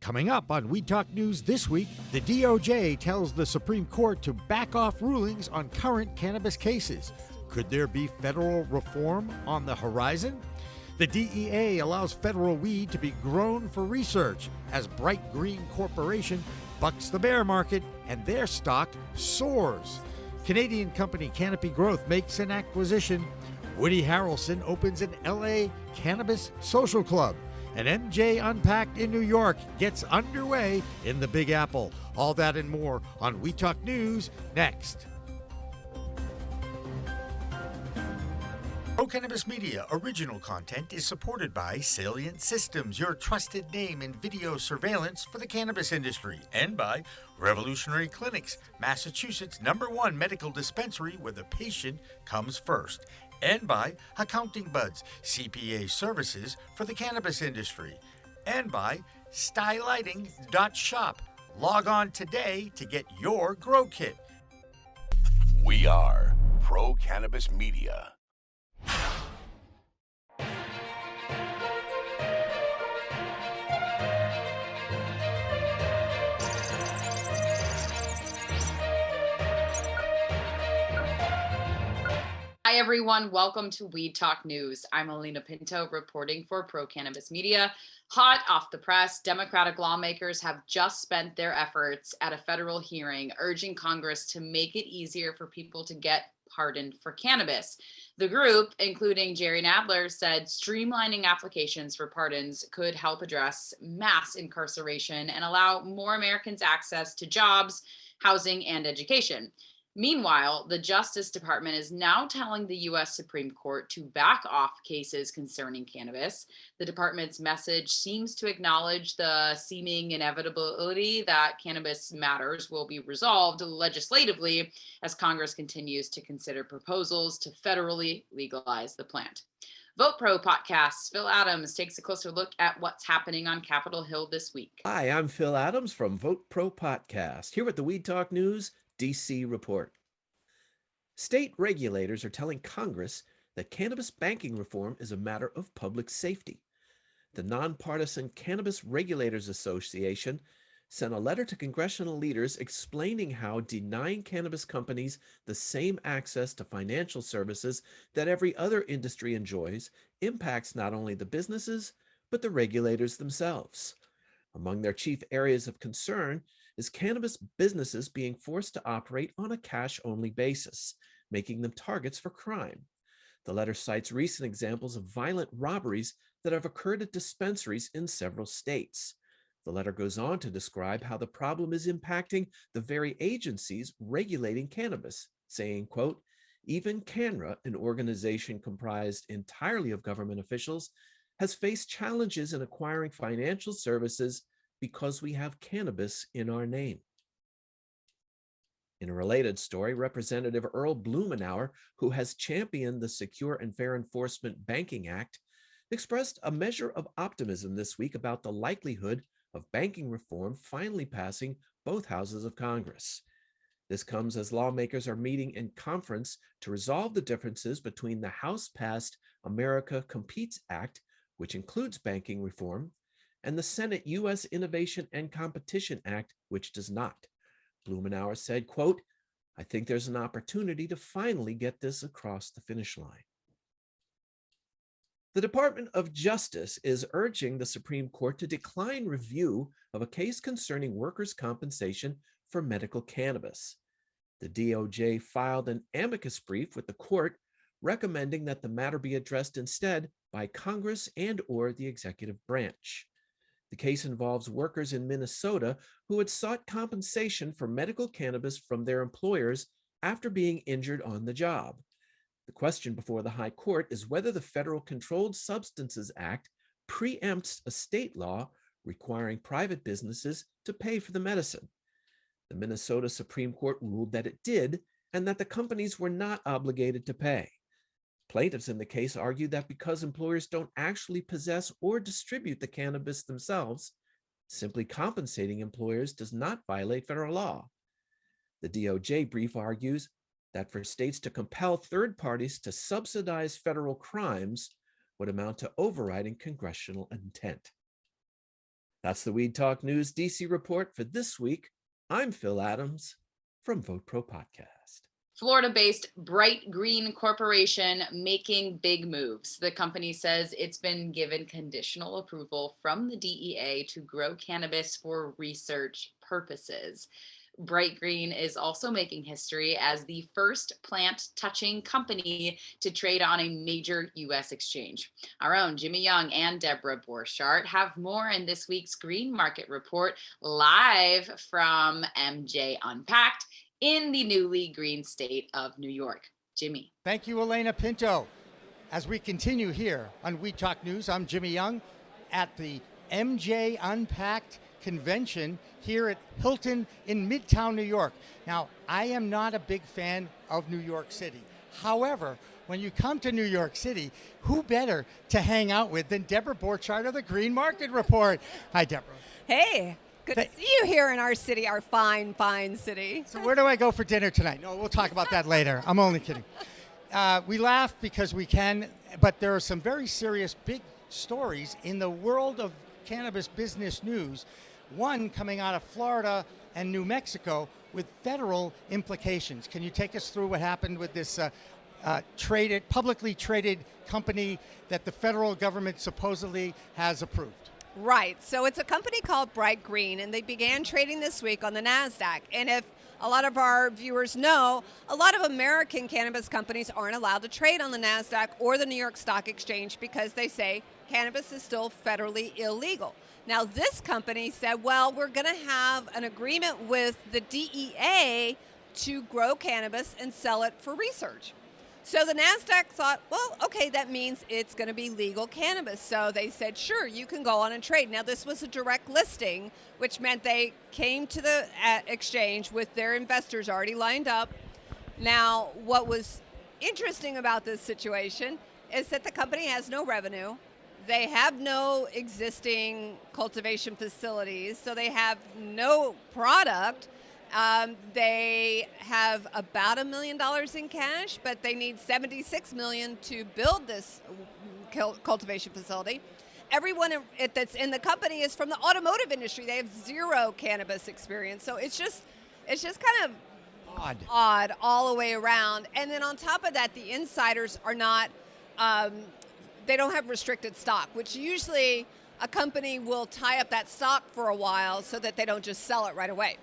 Coming up on We Talk News this week, the DOJ tells the Supreme Court to back off rulings on current cannabis cases. Could there be federal reform on the horizon? The DEA allows federal weed to be grown for research as Bright Green Corporation bucks the bear market and their stock soars. Canadian company Canopy Growth makes an acquisition. Woody Harrelson opens an LA Cannabis Social Club. And MJ Unpacked in New York gets underway in the Big Apple. All that and more on We Talk News next. Pro Cannabis Media original content is supported by Salient Systems, your trusted name in video surveillance for the cannabis industry, and by Revolutionary Clinics, Massachusetts' #1 medical dispensary where the patient comes first, and by Accounting Buds, CPA services for the cannabis industry, and by stylighting.shop. Log on today to get your grow kit. We are Pro Cannabis Media. Hi, everyone. Welcome to Weed Talk News. I'm Alaina Pinto reporting for Pro Cannabis Media. Hot off the press, Democratic lawmakers have just spent their efforts at a federal hearing urging Congress to make it easier for people to get pardoned for cannabis. The group, including Jerry Nadler, said streamlining applications for pardons could help address mass incarceration and allow more Americans access to jobs, housing, and education. Meanwhile, the Justice Department is now telling the U.S. Supreme Court to back off cases concerning cannabis. The department's message seems to acknowledge the seeming inevitability that cannabis matters will be resolved legislatively as Congress continues to consider proposals to federally legalize the plant. Vote Pro Podcast's Phil Adams takes a closer look at what's happening on Capitol Hill this week. Hi, I'm Phil Adams from Vote Pro Podcast, here with the Weed Talk News DC report. State regulators are telling Congress that cannabis banking reform is a matter of public safety. The nonpartisan Cannabis Regulators Association sent a letter to congressional leaders explaining how denying cannabis companies the same access to financial services that every other industry enjoys impacts not only the businesses, but the regulators themselves. Among their chief areas of concern is cannabis businesses being forced to operate on a cash-only basis, making them targets for crime. The letter cites recent examples of violent robberies that have occurred at dispensaries in several states. The letter goes on to describe how the problem is impacting the very agencies regulating cannabis, saying, quote, even CANRA, an organization comprised entirely of government officials, has faced challenges in acquiring financial services because we have cannabis in our name. In a related story, Representative Earl Blumenauer, who has championed the Secure and Fair Enforcement Banking Act, expressed a measure of optimism this week about the likelihood of banking reform finally passing both houses of Congress. This comes as lawmakers are meeting in conference to resolve the differences between the House-passed America Competes Act, which includes banking reform, and the Senate U.S. Innovation and Competition Act, which does not. Blumenauer said, quote, I think there's an opportunity to finally get this across the finish line. The Department of Justice is urging the Supreme Court to decline review of a case concerning workers' compensation for medical cannabis. The DOJ filed an amicus brief with the court recommending that the matter be addressed instead by Congress and/or the executive branch. The case involves workers in Minnesota who had sought compensation for medical cannabis from their employers after being injured on the job. The question before the High Court is whether the Federal Controlled Substances Act preempts a state law requiring private businesses to pay for the medicine. The Minnesota Supreme Court ruled that it did, and that the companies were not obligated to pay. Plaintiffs in the case argued that because employers don't actually possess or distribute the cannabis themselves, simply compensating employers does not violate federal law. The DOJ brief argues that for states to compel third parties to subsidize federal crimes would amount to overriding congressional intent. That's the Weed Talk News DC report for this week. I'm Phil Adams from Vote Pro Podcast. Florida-based Bright Green Corporation making big moves. The company says it's been given conditional approval from the DEA to grow cannabis for research purposes. Bright Green is also making history as the first plant-touching company to trade on a major U.S. exchange. Our own Jimmy Young and Deborah Borchardt have more in this week's Green Market Report, live from MJ Unpacked in the newly green state of New York. Jimmy. Thank you, Alaina Pinto. As we continue here on We Talk News, I'm Jimmy Young at the MJ Unpacked convention here at Hilton in Midtown New York. Now, I am not a big fan of New York City. However, when you come to New York City, who better to hang out with than Deborah Borchardt of the Green Market Report? Hi, Deborah. Hey, good to see you here in our city, our fine, fine city. So where do I go for dinner tonight? No, we'll talk about that later. I'm only kidding. We laugh because we can, but there are some very serious big stories in the world of cannabis business news. One coming out of Florida and New Mexico with federal implications. Can you take us through what happened with this publicly traded company that the federal government supposedly has approved? Right. So it's a company called Bright Green, and they began trading this week on the NASDAQ. And if a lot of our viewers know, a lot of American cannabis companies aren't allowed to trade on the NASDAQ or the New York Stock Exchange because they say cannabis is still federally illegal. Now, this company said, well, we're going to have an agreement with the DEA to grow cannabis and sell it for research. So the NASDAQ thought, well, okay, that means it's going to be legal cannabis. So they said, sure, you can go on and trade. Now, this was a direct listing, which meant they came to the exchange with their investors already lined up. Now, what was interesting about this situation is that the company has no revenue. They have no existing cultivation facilities, so they have no product. They have about $1 million in cash, but they need $76 million to build this cultivation facility. Everyone that's in the company is from the automotive industry. They have zero cannabis experience, so it's just kind of odd all the way around. And then on top of that, the insiders are not. They don't have restricted stock, which usually a company will tie up that stock for a while so that they don't just sell it right away.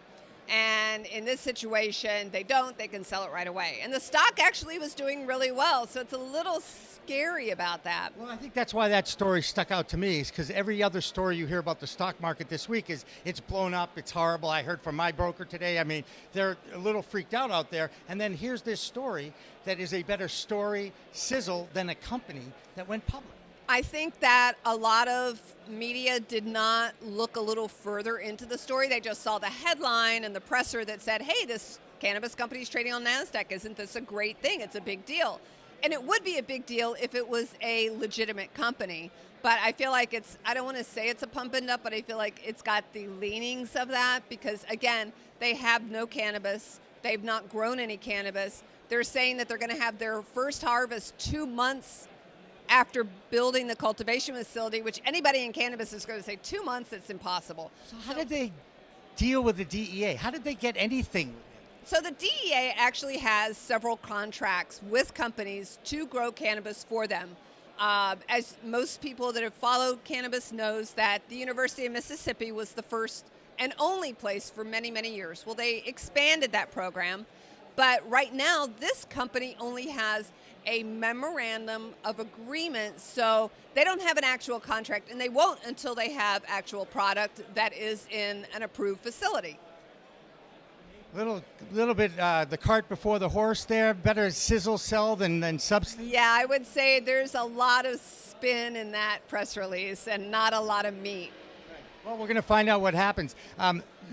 And in this situation, they don't. They can sell it right away. And the stock actually was doing really well, so it's a little scary about that. Well, I think that's why that story stuck out to me, is because every other story you hear about the stock market this week is it's blown up, it's horrible. I heard from my broker today. I mean, they're a little freaked out there. And then here's this story that is a better story sizzle than a company that went public. I think that a lot of media did not look a little further into the story. They just saw the headline and the presser that said, hey, this cannabis company is trading on NASDAQ. Isn't this a great thing? It's a big deal. And it would be a big deal if it was a legitimate company. But I feel like I don't want to say it's a pump and up, but I feel like it's got the leanings of that because, again, they have no cannabis. They've not grown any cannabis. They're saying that they're going to have their first harvest 2 months after building the cultivation facility, which anybody in cannabis is going to say 2 months, it's impossible. So how did they deal with the DEA? How did they get anything? So the DEA actually has several contracts with companies to grow cannabis for them. As most people that have followed cannabis knows that the University of Mississippi was the first and only place for many, many years. Well, they expanded that program, but right now this company only has a memorandum of agreement, so they don't have an actual contract, and they won't until they have actual product that is in an approved facility. Little bit the cart before the horse there. Better sizzle sell than substance. Yeah, I would say there's a lot of spin in that press release and not a lot of meat. Well, we're going to find out what happens.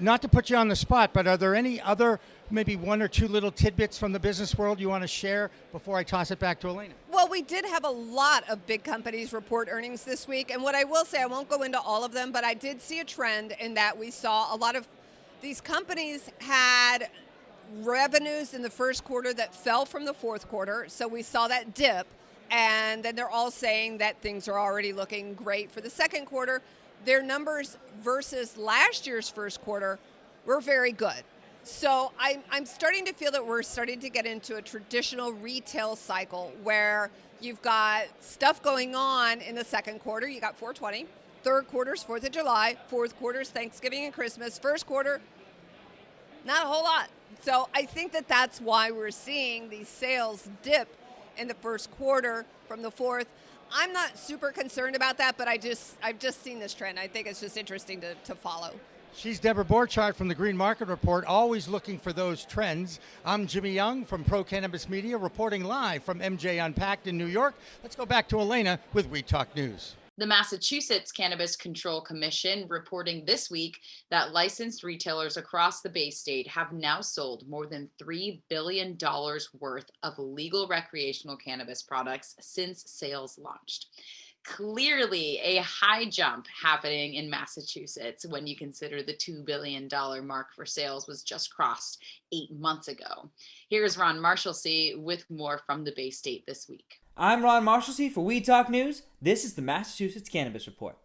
Not to put you on the spot, but are there any other maybe one or two little tidbits from the business world you want to share before I toss it back to Alaina? Well, we did have a lot of big companies report earnings this week. And what I will say, I won't go into all of them, but I did see a trend in that we saw a lot of these companies had revenues in the first quarter that fell from the fourth quarter. So we saw that dip. And then they're all saying that things are already looking great for the second quarter. their numbers versus last year's first quarter were very good. So I'm starting to feel that we're starting to get into a traditional retail cycle where you've got stuff going on in the second quarter. You got 420. Third quarter's 4th of July. Fourth quarter's Thanksgiving and Christmas. First quarter, not a whole lot. So I think that that's why we're seeing these sales dip in the first quarter from the fourth. I'm not super concerned about that, but I've just seen this trend. I think it's just interesting to follow. She's Deborah Borchardt from the Green Market Report, always looking for those trends. I'm Jimmy Young from Pro Cannabis Media, reporting live from MJ Unpacked in New York. Let's go back to Alaina with We Talk News. The Massachusetts Cannabis Control Commission reporting this week that licensed retailers across the Bay State have now sold more than $3 billion worth of legal recreational cannabis products since sales launched. Clearly a high jump happening in Massachusetts when you consider the $2 billion mark for sales was just crossed 8 months ago. Here's Ron Marshalsea with more from the Bay State this week. I'm Ron Marshalsea for We Talk News. This is the Massachusetts Cannabis Report.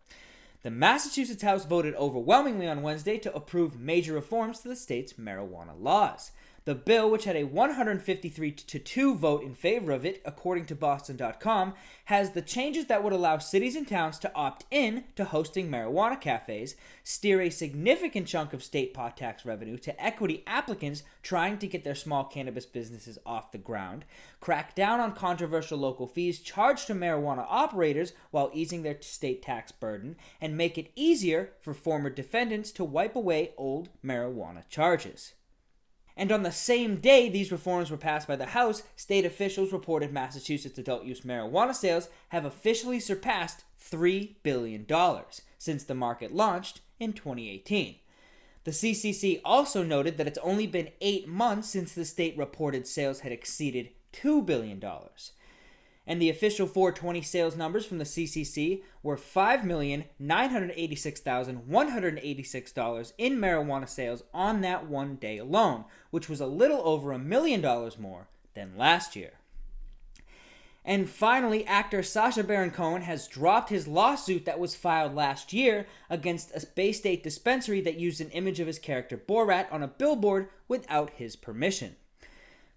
The Massachusetts House voted overwhelmingly on Wednesday to approve major reforms to the state's marijuana laws. The bill, which had a 153-2 vote in favor of it, according to Boston.com, has the changes that would allow cities and towns to opt in to hosting marijuana cafes, steer a significant chunk of state pot tax revenue to equity applicants trying to get their small cannabis businesses off the ground, crack down on controversial local fees charged to marijuana operators while easing their state tax burden, and make it easier for former defendants to wipe away old marijuana charges. And on the same day these reforms were passed by the House, state officials reported Massachusetts adult-use marijuana sales have officially surpassed $3 billion since the market launched in 2018. The CCC also noted that it's only been 8 months since the state reported sales had exceeded $2 billion. And the official 420 sales numbers from the CCC were $5,986,186 in marijuana sales on that one day alone, which was a little over $1 million more than last year. And finally, actor Sacha Baron Cohen has dropped his lawsuit that was filed last year against a Bay State dispensary that used an image of his character Borat on a billboard without his permission.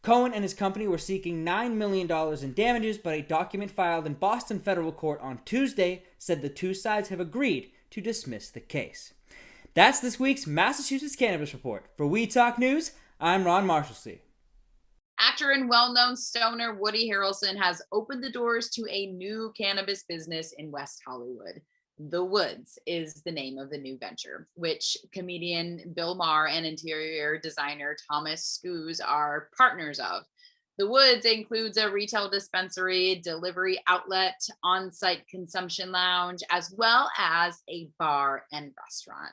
Cohen and his company were seeking $9 million in damages, but a document filed in Boston federal court on Tuesday said the two sides have agreed to dismiss the case. That's this week's Massachusetts Cannabis Report. For We Talk News, I'm Ron Marshalsea. Actor and well-known stoner Woody Harrelson has opened the doors to a new cannabis business in West Hollywood. The Woods is the name of the new venture, which comedian Bill Maher and interior designer Thomas Scoos are partners of. The Woods includes a retail dispensary, delivery outlet, on-site consumption lounge, as well as a bar and restaurant.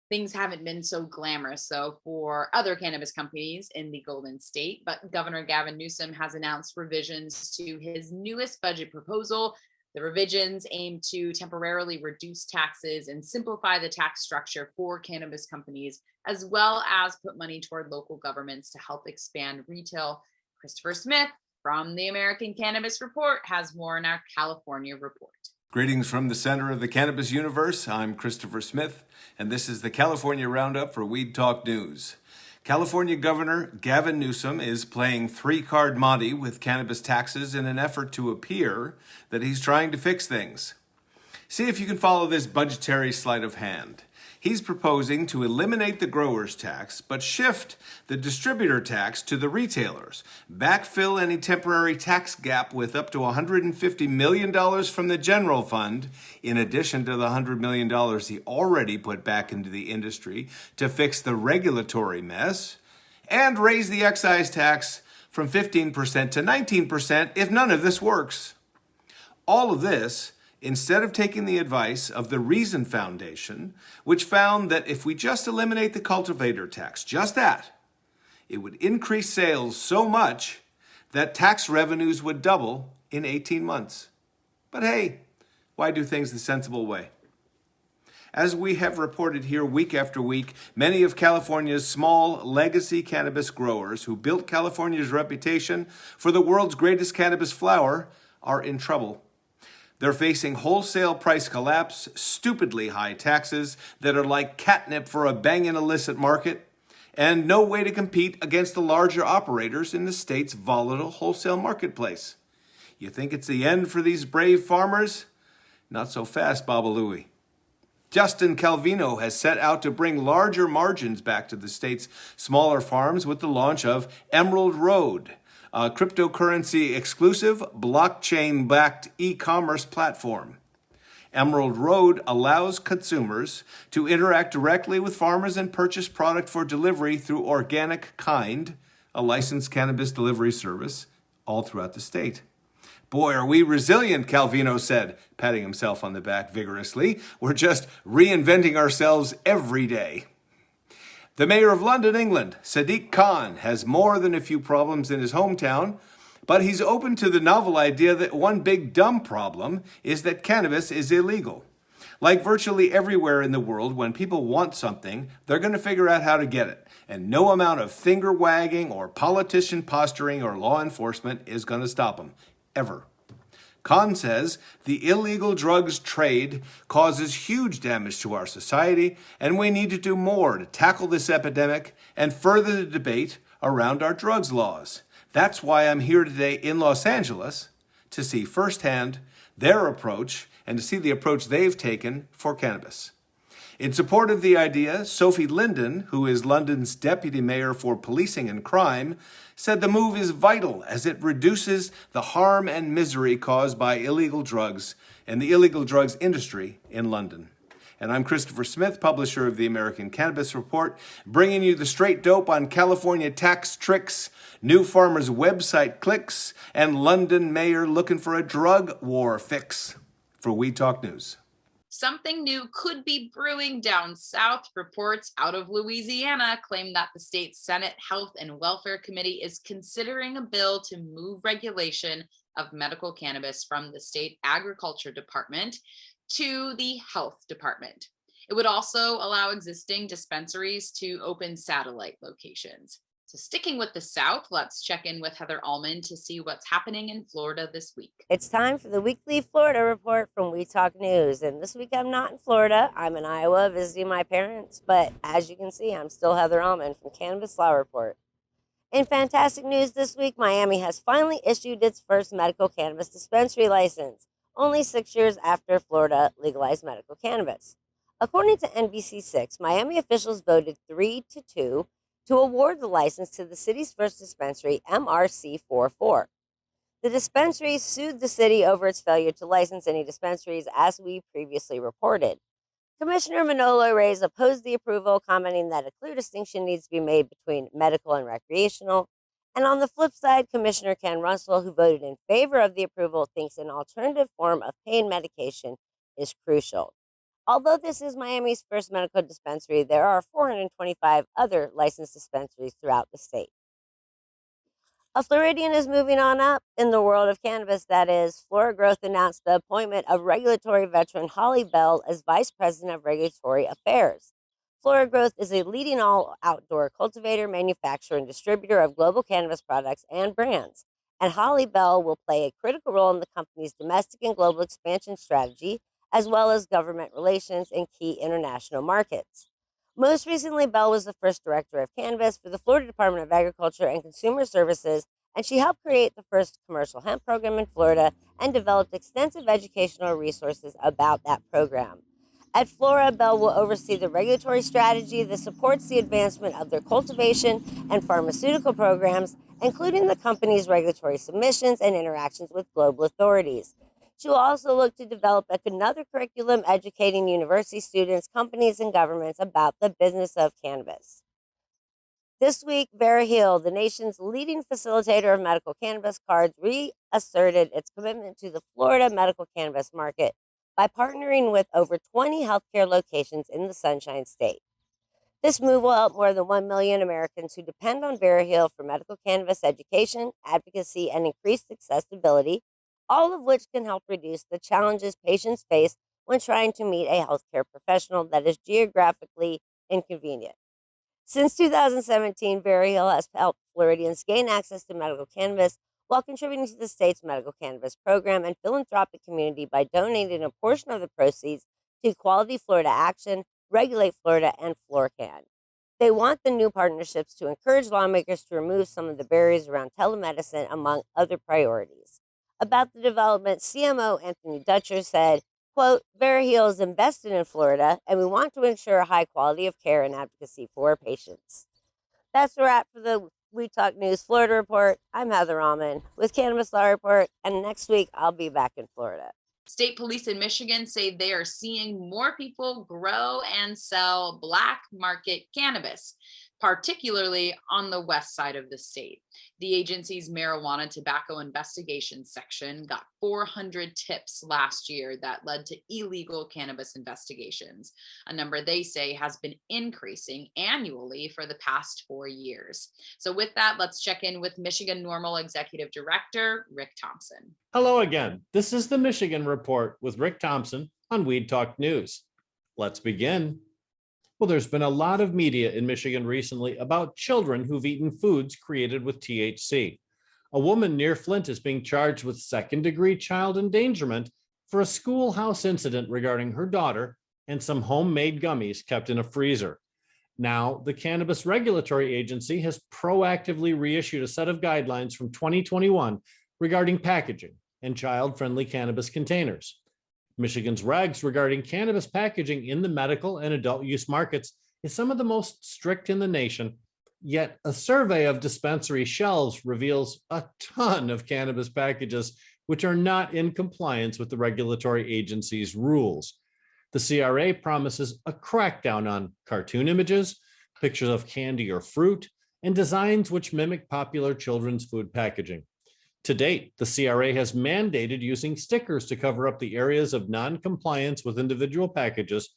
Things haven't been so glamorous, though, for other cannabis companies in the Golden State, but Governor Gavin Newsom has announced revisions to his newest budget proposal. The revisions aim to temporarily reduce taxes and simplify the tax structure for cannabis companies, as well as put money toward local governments to help expand retail. Christopher Smith from the American Cannabis Report has more in our California report. Greetings from the center of the cannabis universe. I'm Christopher Smith, and this is the California Roundup for Weed Talk News. California Governor Gavin Newsom is playing three-card Monte with cannabis taxes in an effort to appear that he's trying to fix things. See if you can follow this budgetary sleight of hand. He's proposing to eliminate the grower's tax, but shift the distributor tax to the retailers, backfill any temporary tax gap with up to $150 million from the general fund, in addition to the $100 million he already put back into the industry to fix the regulatory mess, and raise the excise tax from 15% to 19% if none of this works. All of this instead of taking the advice of the Reason Foundation, which found that if we just eliminate the cultivator tax, just that, it would increase sales so much that tax revenues would double in 18 months. But hey, why do things the sensible way? As we have reported here week after week, many of California's small legacy cannabis growers who built California's reputation for the world's greatest cannabis flower are in trouble. They're facing wholesale price collapse, stupidly high taxes that are like catnip for a banging illicit market, and no way to compete against the larger operators in the state's volatile wholesale marketplace. You think it's the end for these brave farmers? Not so fast, Babalouie. Justin Calvino has set out to bring larger margins back to the state's smaller farms with the launch of Emerald Road, a cryptocurrency exclusive, blockchain-backed e-commerce platform. Emerald Road allows consumers to interact directly with farmers and purchase product for delivery through Organic Kind, a licensed cannabis delivery service, all throughout the state. Boy, are we resilient, Calvino said, patting himself on the back vigorously. We're just reinventing ourselves every day. The mayor of London, England, Sadiq Khan, has more than a few problems in his hometown, but he's open to the novel idea that one big dumb problem is that cannabis is illegal. Like virtually everywhere in the world, when people want something, they're going to figure out how to get it. And no amount of finger wagging or politician posturing or law enforcement is going to stop them. Ever. Khan says the illegal drugs trade causes huge damage to our society, and we need to do more to tackle this epidemic and further the debate around our drugs laws. That's why I'm here today in Los Angeles to see firsthand their approach and to see the approach they've taken for cannabis. In support of the idea, Sophie Linden, who is London's deputy mayor for policing and crime, said the move is vital as it reduces the harm and misery caused by illegal drugs and the illegal drugs industry in London. And I'm Christopher Smith, publisher of the American Cannabis Report, bringing you the straight dope on California tax tricks, new farmers' website clicks, and London mayor looking for a drug war fix. For We Talk News. Something new could be brewing down south. Reports out of Louisiana claim that the state Senate Health and Welfare Committee is considering a bill to move regulation of medical cannabis from the state agriculture department to the health department. It would also allow existing dispensaries to open satellite locations. So sticking with the South, let's check in with Heather Allman to see what's happening in Florida this week. It's time for the weekly Florida report from We Talk News. And this week I'm not in Florida. I'm in Iowa visiting my parents. But as you can see, I'm still Heather Allman from Cannabis Law Report. In fantastic news this week, Miami has finally issued its first medical cannabis dispensary license, only 6 years after Florida legalized medical cannabis. According to NBC6, Miami officials voted 3-2 to award the license to the city's first dispensary, MRC44. The dispensary sued the city over its failure to license any dispensaries, as we previously reported. Commissioner Manolo Reyes opposed the approval, commenting that a clear distinction needs to be made between medical and recreational. And on the flip side, Commissioner Ken Russell, who voted in favor of the approval, thinks an alternative form of pain medication is crucial. Although this is Miami's first medical dispensary, there are 425 other licensed dispensaries throughout the state. A Floridian is moving on up in the world of cannabis. That is, Flora Growth announced the appointment of regulatory veteran Holly Bell as Vice President of Regulatory Affairs. Flora Growth is a leading all-outdoor cultivator, manufacturer, and distributor of global cannabis products and brands. And Holly Bell will play a critical role in the company's domestic and global expansion strategy, as well as government relations in key international markets. Most recently, Bell was the first director of cannabis for the Florida Department of Agriculture and Consumer Services, and she helped create the first commercial hemp program in Florida and developed extensive educational resources about that program. At Flora, Bell will oversee the regulatory strategy that supports the advancement of their cultivation and pharmaceutical programs, including the company's regulatory submissions and interactions with global authorities. She will also look to develop another curriculum educating university students, companies, and governments about the business of cannabis. This week, Vera Hill, the nation's leading facilitator of medical cannabis cards, reasserted its commitment to the Florida medical cannabis market by partnering with over 20 healthcare locations in the Sunshine State. This move will help more than 1 million Americans who depend on Vera Hill for medical cannabis education, advocacy, and increased accessibility, all of which can help reduce the challenges patients face when trying to meet a healthcare professional that is geographically inconvenient. Since 2017, Vera Hill has helped Floridians gain access to medical cannabis while contributing to the state's medical cannabis program and philanthropic community by donating a portion of the proceeds to Quality Florida Action, Regulate Florida, and FloorCan. They want the new partnerships to encourage lawmakers to remove some of the barriers around telemedicine, among other priorities. About the development, CMO Anthony Dutcher said, quote, VeriHeal is invested in Florida, and we want to ensure a high quality of care and advocacy for our patients. That's a wrap for the We Talk News Florida Report. I'm Heather Rahman with Cannabis Law Report, and next week I'll be back in Florida. State police in Michigan say they are seeing more people grow and sell black market cannabis, particularly on the west side of the state. The agency's marijuana tobacco investigations section got 400 tips last year that led to illegal cannabis investigations, a number they say has been increasing annually for the past 4 years. So with that, let's check in with Michigan Normal Executive Director, Rick Thompson. Hello again. This is the Michigan Report with Rick Thompson on Weed Talk News. Let's begin. Well, there's been a lot of media in Michigan recently about children who've eaten foods created with THC. A woman near Flint is being charged with second-degree child endangerment for a schoolhouse incident regarding her daughter and some homemade gummies kept in a freezer. Now, the Cannabis Regulatory Agency has proactively reissued a set of guidelines from 2021 regarding packaging and child-friendly cannabis containers. Michigan's regs regarding cannabis packaging in the medical and adult use markets is some of the most strict in the nation, yet a survey of dispensary shelves reveals a ton of cannabis packages which are not in compliance with the regulatory agency's rules. The CRA promises a crackdown on cartoon images, pictures of candy or fruit, and designs which mimic popular children's food packaging. To date, the CRA has mandated using stickers to cover up the areas of non-compliance with individual packages,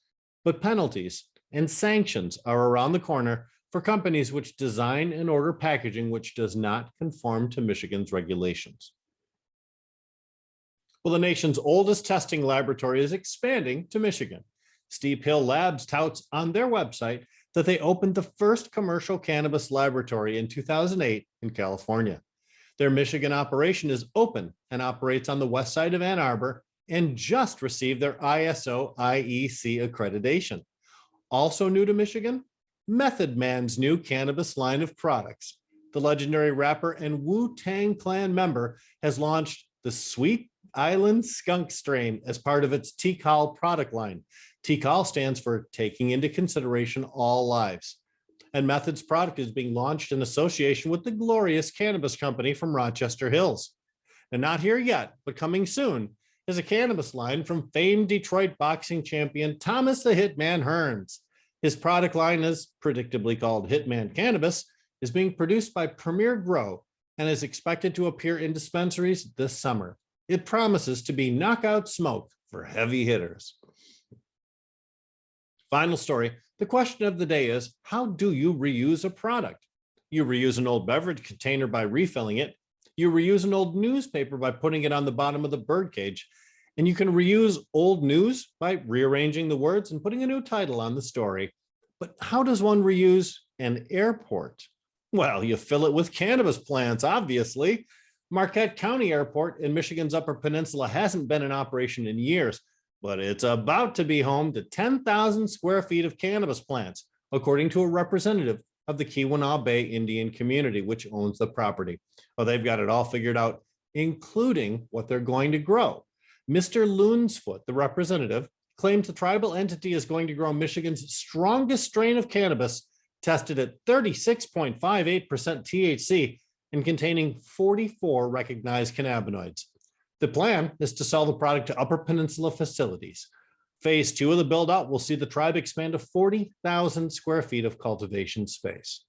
but penalties and sanctions are around the corner for companies which design and order packaging which does not conform to Michigan's regulations. Well, the nation's oldest testing laboratory is expanding to Michigan. Steep Hill Labs touts on their website that they opened the first commercial cannabis laboratory in 2008 in California. Their Michigan operation is open and operates on the west side of Ann Arbor and just received their ISO IEC accreditation. Also new to Michigan, Method Man's new cannabis line of products. The legendary rapper and Wu-Tang Clan member has launched the Sweet Island Skunk strain as part of its TCAL product line. TCAL stands for Taking Into Consideration All Lives. And Method's product is being launched in association with the Glorious Cannabis Company from Rochester Hills. And not here yet, but coming soon, is a cannabis line from famed Detroit boxing champion Thomas the Hitman Hearns. His product line is predictably called Hitman Cannabis, is being produced by Premier Grow and is expected to appear in dispensaries this summer. It promises to be knockout smoke for heavy hitters. Final story. The question of the day is, how do you reuse a product? You reuse an old beverage container by refilling it. You reuse an old newspaper by putting it on the bottom of the birdcage. And you can reuse old news by rearranging the words and putting a new title on the story. But how does one reuse an airport? Well, you fill it with cannabis plants, obviously. Marquette County Airport in Michigan's Upper Peninsula hasn't been in operation in years, but it's about to be home to 10,000 square feet of cannabis plants, according to a representative of the Keweenaw Bay Indian community, which owns the property. Well, they've got it all figured out, including what they're going to grow. Mr. Loonsfoot, the representative, claims the tribal entity is going to grow Michigan's strongest strain of cannabis, tested at 36.58% THC and containing 44 recognized cannabinoids. The plan is to sell the product to Upper Peninsula facilities. Phase 2 of the build-out will see the tribe expand to 40,000 square feet of cultivation space.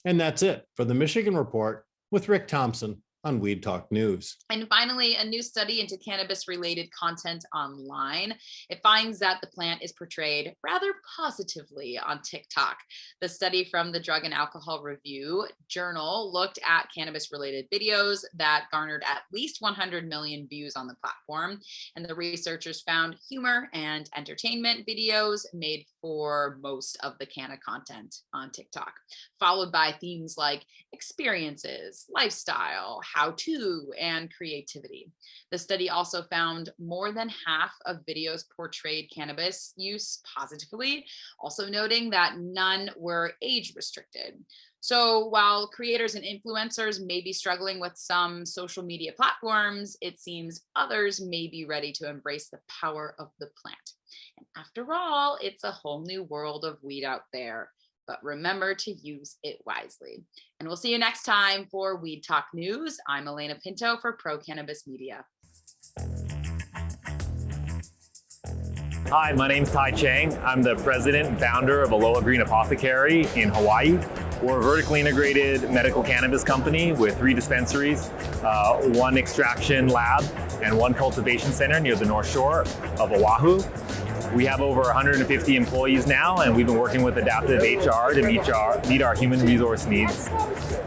And that's it for the Michigan Report with Rick Thompson on Weed Talk News. And finally, a new study into cannabis-related content online. It finds that the plant is portrayed rather positively on TikTok. The study from the Drug and Alcohol Review Journal looked at cannabis-related videos that garnered at least 100 million views on the platform. And the researchers found humor and entertainment videos made for most of the canna content on TikTok, followed by themes like experiences, lifestyle, how-to and creativity. The study also found more than half of videos portrayed cannabis use positively, also noting that none were age restricted. So while creators and influencers may be struggling with some social media platforms, it seems others may be ready to embrace the power of the plant. And after all, it's a whole new world of weed out there. But remember to use it wisely. And we'll see you next time for Weed Talk News. I'm Alaina Pinto for Pro Cannabis Media. Hi, my name's Tai Chang. I'm the president and founder of Aloha Green Apothecary in Hawaii. We're a vertically integrated medical cannabis company with 3 dispensaries, 1 extraction lab, and 1 cultivation center near the North Shore of Oahu. We have over 150 employees now, and we've been working with Adaptive HR to meet our human resource needs.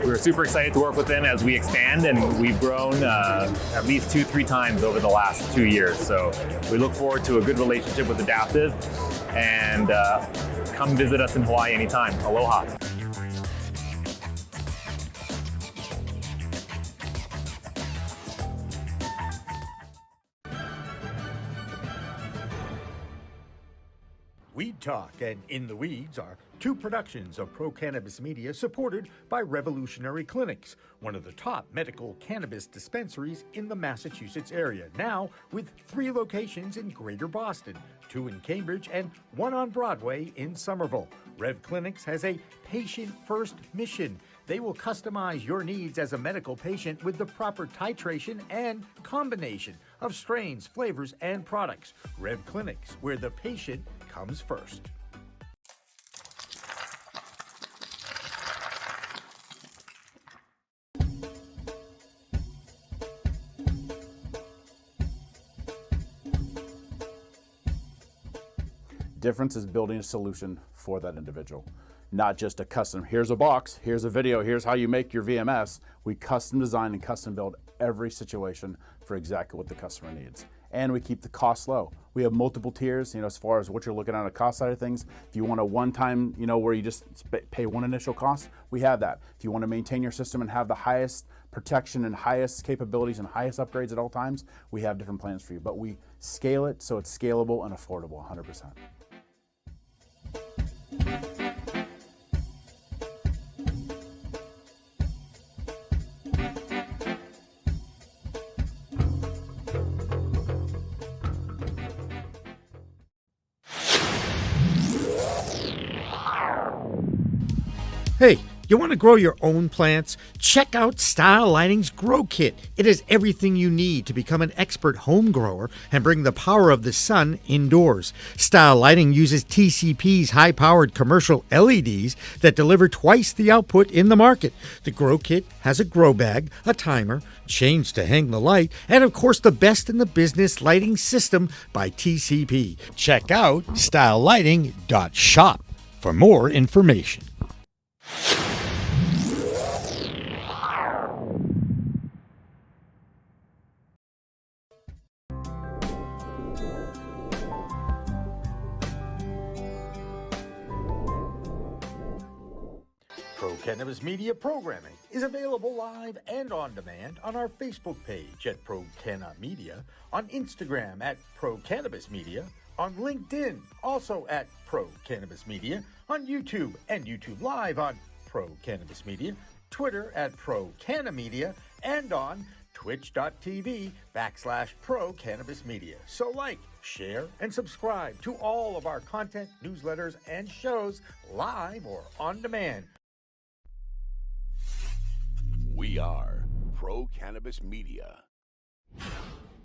We're super excited to work with them as we expand, and we've grown at least 2-3 times over the last 2 years. So we look forward to a good relationship with Adaptive, and come visit us in Hawaii anytime. Aloha. Weed Talk and In the Weeds are 2 productions of Pro Cannabis Media supported by Revolutionary Clinics, one of the top medical cannabis dispensaries in the Massachusetts area, now with 3 locations in Greater Boston, 2 in Cambridge and 1 on Broadway in Somerville. Rev Clinics has a patient-first mission. They will customize your needs as a medical patient with the proper titration and combination of strains, flavors, and products. Rev Clinics, where the patient comes first. Difference is building a solution for that individual. Not just a custom, here's a box, here's a video, here's how you make your VMS. We custom design and custom build every situation for exactly what the customer needs. And we keep the costs low. We have multiple tiers, as far as what you're looking at on the cost side of things. If you want a one-time, where you just pay one initial cost, we have that. If you want to maintain your system and have the highest protection and highest capabilities and highest upgrades at all times, we have different plans for you. But we scale it so it's scalable and affordable 100%. Hey, you want to grow your own plants? Check out Style Lighting's Grow Kit. It has everything you need to become an expert home grower and bring the power of the sun indoors. Style Lighting uses TCP's high-powered commercial LEDs that deliver twice the output in the market. The Grow Kit has a grow bag, a timer, chains to hang the light, and of course the best in the business lighting system by TCP. Check out stylelighting.shop for more information. Pro Cannabis Media programming is available live and on demand on our Facebook page at Pro Canna Media, on Instagram at Pro Cannabis Media, on LinkedIn also at Pro Cannabis Media, on YouTube and YouTube Live on Pro Cannabis Media, Twitter at Pro Canna Media, and on twitch.tv/Pro Cannabis Media. So like, share, and subscribe to all of our content, newsletters, and shows live or on demand. We are Pro Cannabis Media.